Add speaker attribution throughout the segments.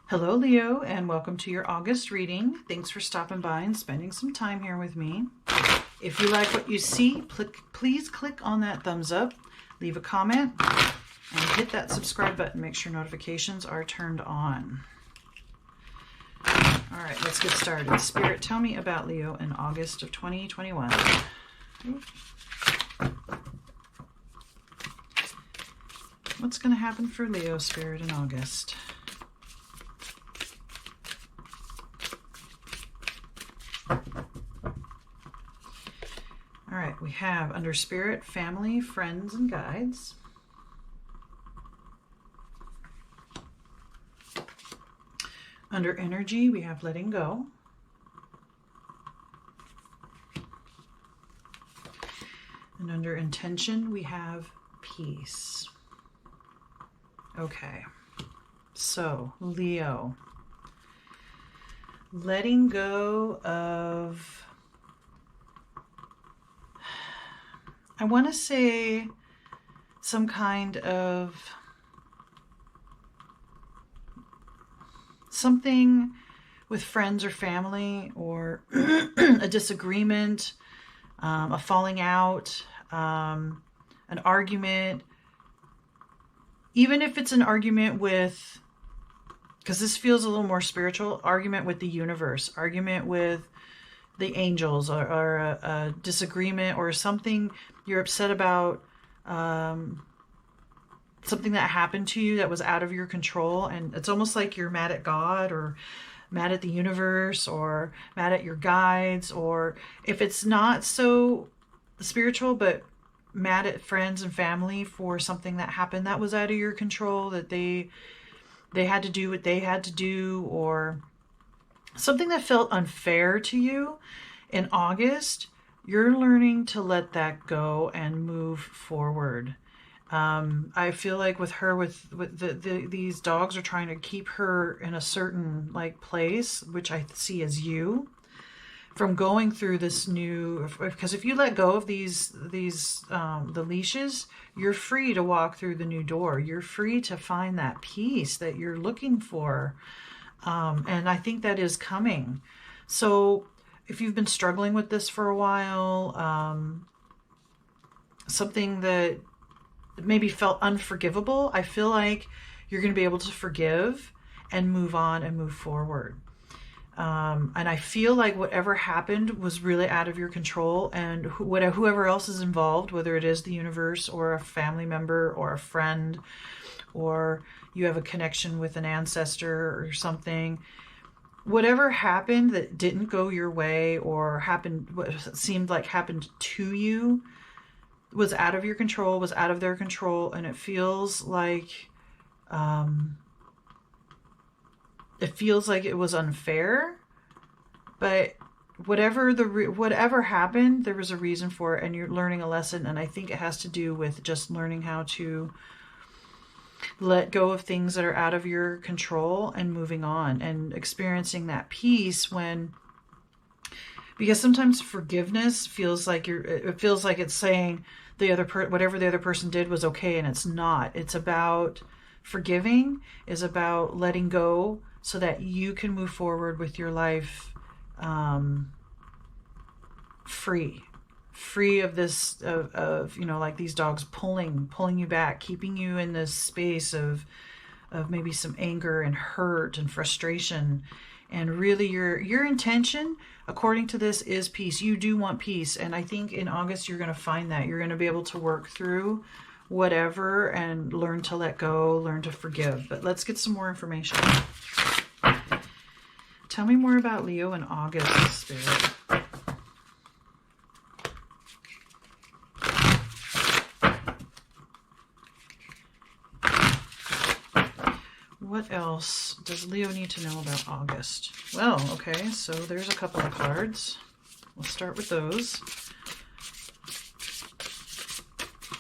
Speaker 1: Hello, Leo, and welcome to your August reading. Thanks for stopping by and spending some time here with me. If you like what you see, please click on that thumbs up, leave a comment, and hit that subscribe button. Make sure notifications are turned on. All right, let's get started. Spirit, tell me about Leo in August of 2021. What's going to happen for Leo, Spirit, in August? All right, we have under Spirit, family, friends, and guides. Under energy, we have letting go. And under intention, we have peace. Okay, so Leo, letting go of, I want to say some kind of something with friends or family, or a disagreement, a falling out, an argument. Even if it's an argument with, because this feels a little more spiritual, argument with the universe, argument with the angels, or a disagreement or something you're upset about, something that happened to you that was out of your control. And it's almost like you're mad at God, or mad at the universe, or mad at your guides, or if it's not so spiritual, but mad at friends and family for something that happened that was out of your control, that they had to do what they had to do, or something that felt unfair to you. In August, you're learning to let that go and move forward. I feel like with her, with these dogs are trying to keep her in a certain place, which I see as you, from going through this new, because if you let go of these the leashes, you're free to walk through the new door. You're free to find that peace that you're looking for. And I think that is coming. So if you've been struggling with this for a while, something that maybe felt unforgivable, I feel like you're going to be able to forgive and move on and move forward. And I feel like whatever happened was really out of your control, and whoever else is involved, whether it is the universe or a family member or a friend, or you have a connection with an ancestor or something, whatever happened that didn't go your way, or happened, what seemed like happened to you, was out of your control, was out of their control. And it feels like it was unfair, but whatever happened, there was a reason for it, and you're learning a lesson. And I think it has to do with just learning how to let go of things that are out of your control and moving on and experiencing that peace because sometimes forgiveness feels like it's saying whatever the other person did was okay, and it's not. It's about forgiving, is about letting go so that you can move forward with your life, free of this, of like these dogs pulling you back, keeping you in this space of maybe some anger and hurt and frustration. And really your intention, according to this, is peace. You do want peace. And I think in August, you're going to find that. You're going to be able to work through whatever and learn to let go, learn to forgive. But let's get some more information. Tell me more about Leo in August, Spirit. What else does Leo need to know about August? Well, okay, so there's a couple of cards. We'll start with those.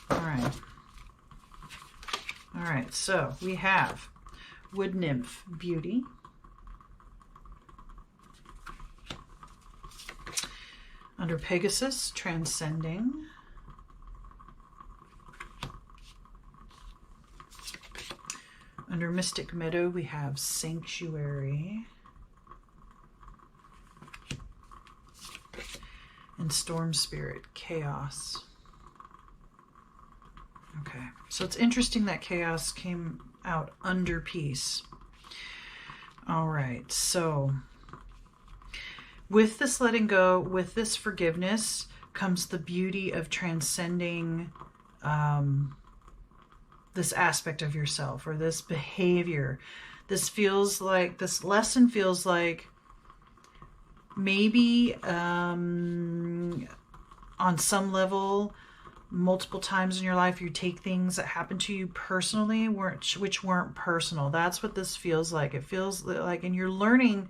Speaker 1: All right, so we have Wood Nymph, Beauty. Under Pegasus, Transcending. Under Mystic Meadow, we have Sanctuary. And Storm Spirit, Chaos. Okay, so it's interesting that Chaos came out under Peace. All right, so with this letting go, with this forgiveness, comes the beauty of transcending this aspect of yourself or this behavior. This lesson feels like maybe on some level, multiple times in your life, you take things that happened to you personally which weren't personal. That's what this feels like. It feels like, and you're learning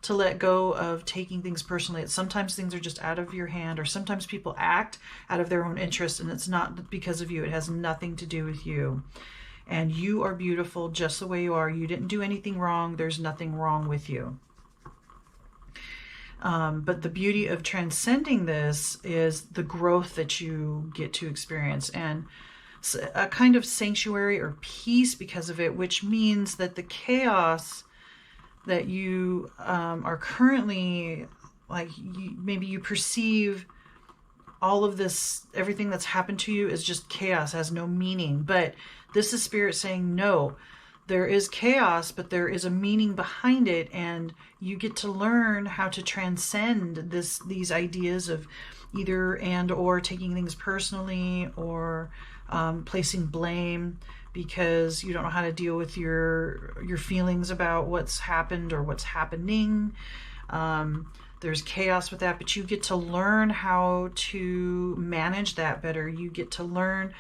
Speaker 1: to let go of taking things personally. Sometimes things are just out of your hand, or sometimes people act out of their own interest, and it's not because of you. It has nothing to do with you. And you are beautiful just the way you are. You didn't do anything wrong. There's nothing wrong with you. But the beauty of transcending this is the growth that you get to experience, and a kind of sanctuary or peace because of it, which means that the chaos that you are currently, like, maybe you perceive all of this, everything that's happened to you is just chaos, has no meaning. But this is Spirit saying, no, there is chaos, but there is a meaning behind it, and you get to learn how to transcend these ideas of either and or taking things personally, or placing blame because you don't know how to deal with your feelings about what's happened or what's happening. There's chaos with that, but you get to learn how to manage that better. You get to learn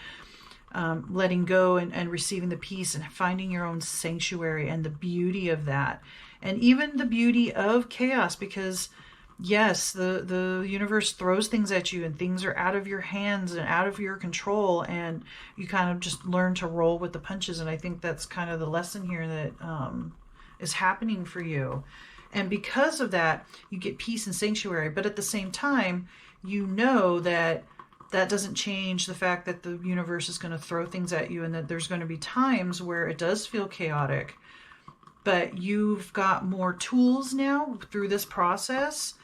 Speaker 1: letting go and receiving the peace and finding your own sanctuary and the beauty of that. And even the beauty of chaos, because yes, the universe throws things at you and things are out of your hands and out of your control, and you kind of just learn to roll with the punches. And I think that's kind of the lesson here that is happening for you. And because of that, you get peace and sanctuary. But at the same time, you know that doesn't change the fact that the universe is going to throw things at you, and that there's going to be times where it does feel chaotic. But you've got more tools now through this process.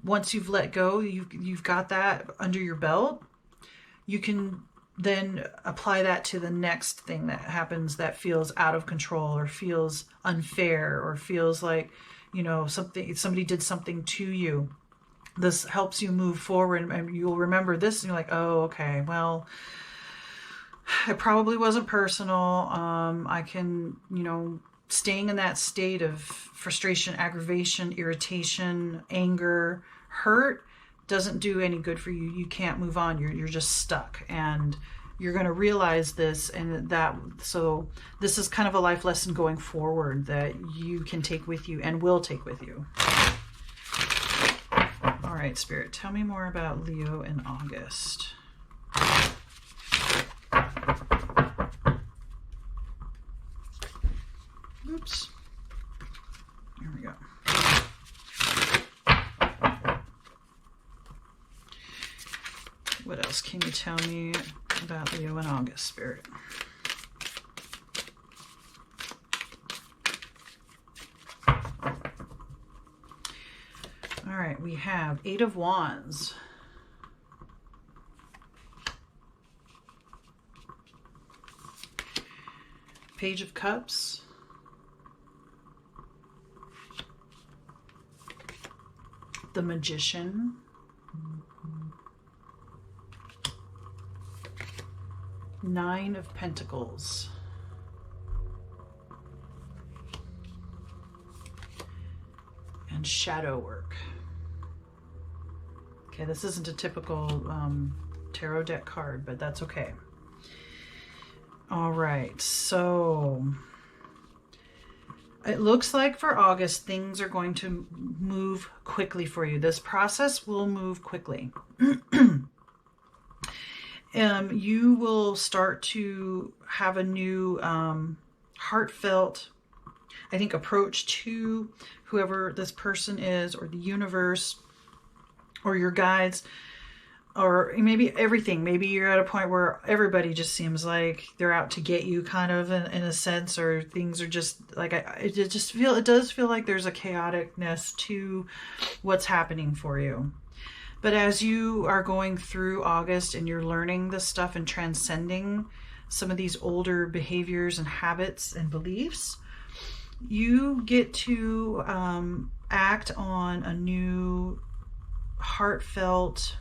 Speaker 1: Once you've let go, you've got that under your belt. You can then apply that to the next thing that happens that feels out of control or feels unfair or feels like, somebody did something to you. This helps you move forward, and you'll remember this and you're like, oh, okay, well, it probably wasn't personal. I can, staying in that state of frustration, aggravation, irritation, anger, hurt doesn't do any good for you. You can't move on. You're just stuck, and you're going to realize this, so this is kind of a life lesson going forward that you can take with you and will take with you. All right, Spirit, tell me more about Leo in August. Oops. Here we go. What else can you tell me about Leo in August, Spirit? All right, we have 8 of Wands. Page of Cups. The Magician. Nine of Pentacles. And Shadow Work. Okay, this isn't a typical tarot deck card, but that's okay. All right, so it looks like for August, things are going to move quickly for you. This process will move quickly. You will start to have a new heartfelt, I think, approach to whoever this person is, or the universe, or your guides. or maybe everything. Maybe you're at a point where everybody just seems like they're out to get you, kind of in a sense, or things are just like it does feel like there's a chaoticness to what's happening for you. But as you are going through August and you're learning this stuff and transcending some of these older behaviors and habits and beliefs, you get to act on a new heartfelt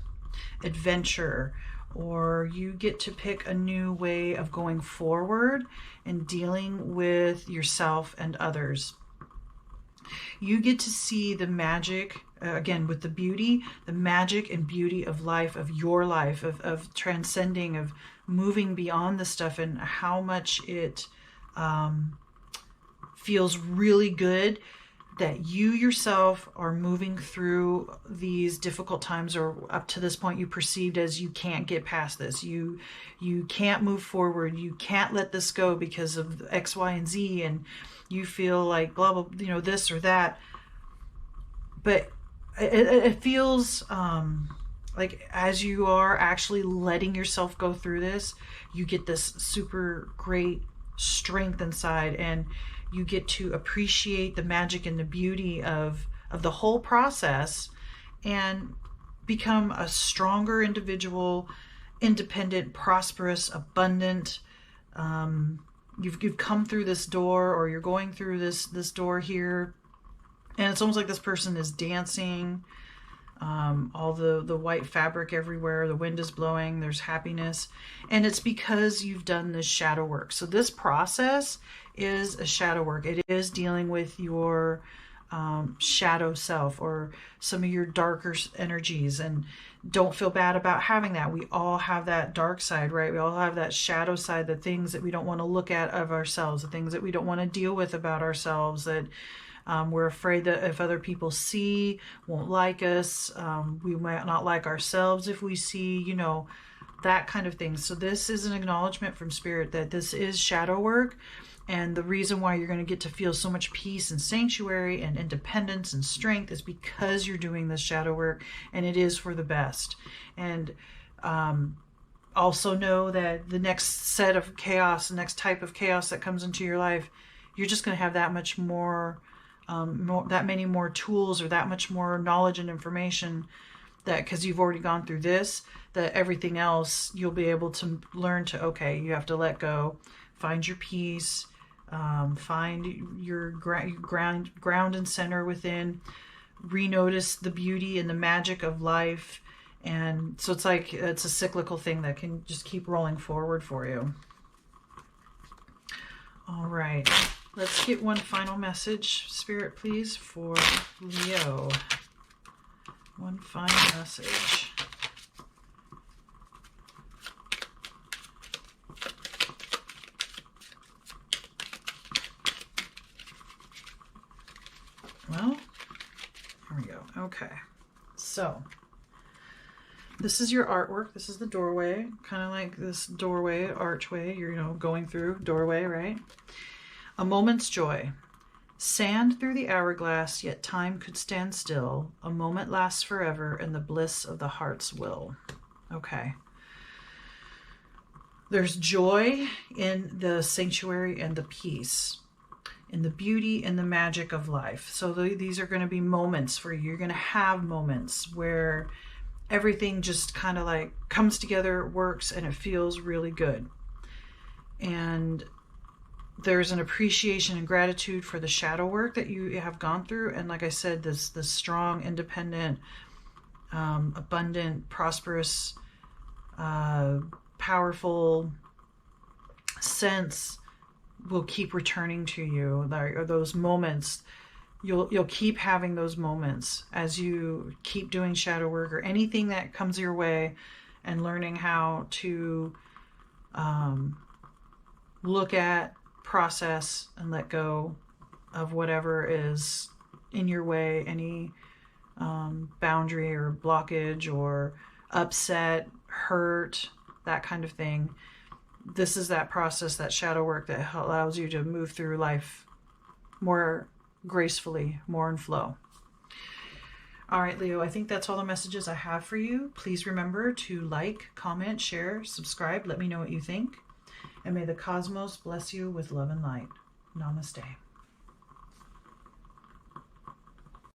Speaker 1: adventure, or you get to pick a new way of going forward and dealing with yourself and others. You get to see the magic, again, with the magic and beauty of life, of your life, of transcending, of moving beyond the stuff, and how much it feels really good that you yourself are moving through these difficult times, or up to this point you perceived as you can't get past this. You can't move forward. You can't let this go because of X, Y, and Z, and you feel like blah, blah, this or that. But it feels like as you are actually letting yourself go through this, you get this super great strength inside, and you get to appreciate the magic and the beauty of the whole process, and become a stronger individual, independent, prosperous, abundant. You've come through this door, or you're going through this door here, and it's almost like this person is dancing. All the white fabric everywhere, the wind is blowing, there's happiness, and it's because you've done this shadow work. So this process is a shadow work. It is dealing with your shadow self, or some of your darker energies, and don't feel bad about having that. We all have that dark side, right? We all have that shadow side, the things that we don't want to look at of ourselves, the things that we don't want to deal with about ourselves, that we're afraid that if other people see, won't like us. We might not like ourselves if we see, that kind of thing. So this is an acknowledgement from Spirit that this is shadow work. And the reason why you're going to get to feel so much peace and sanctuary and independence and strength is because you're doing this shadow work, and it is for the best. And also know that the next set of chaos, the next type of chaos that comes into your life, you're just going to have that much more, that many more tools, or that much more knowledge and information, that because you've already gone through this, that everything else you'll be able to learn to, okay, you have to let go, find your peace, find your ground and center within, re-notice the beauty and the magic of life. And so it's like it's a cyclical thing that can just keep rolling forward for you. All right, let's get one final message, Spirit, please, for Leo. One final message. Well, here we go. Okay, so this is your artwork. This is the doorway, kind of like this doorway, archway, you're going through, doorway, right? A moment's joy. Sand through the hourglass, yet time could stand still. A moment lasts forever in the bliss of the heart's will. Okay. There's joy in the sanctuary and the peace, in the beauty and the magic of life. So these are going to be moments for you. You're going to have moments where everything just kind of like comes together, works, and it feels really good. And there's an appreciation and gratitude for the shadow work that you have gone through. And like I said, this strong, independent, abundant, prosperous, powerful sense will keep returning to you. Or those moments, you'll keep having those moments as you keep doing shadow work, or anything that comes your way, and learning how to look at, process, and let go of whatever is in your way, any boundary or blockage or upset, hurt, that kind of thing. This is that process, that shadow work, that allows you to move through life more gracefully, more in flow. All right, Leo, I think that's all the messages I have for you. Please remember to like, comment, share, subscribe. Let me know what you think. And may the cosmos bless you with love and light. Namaste.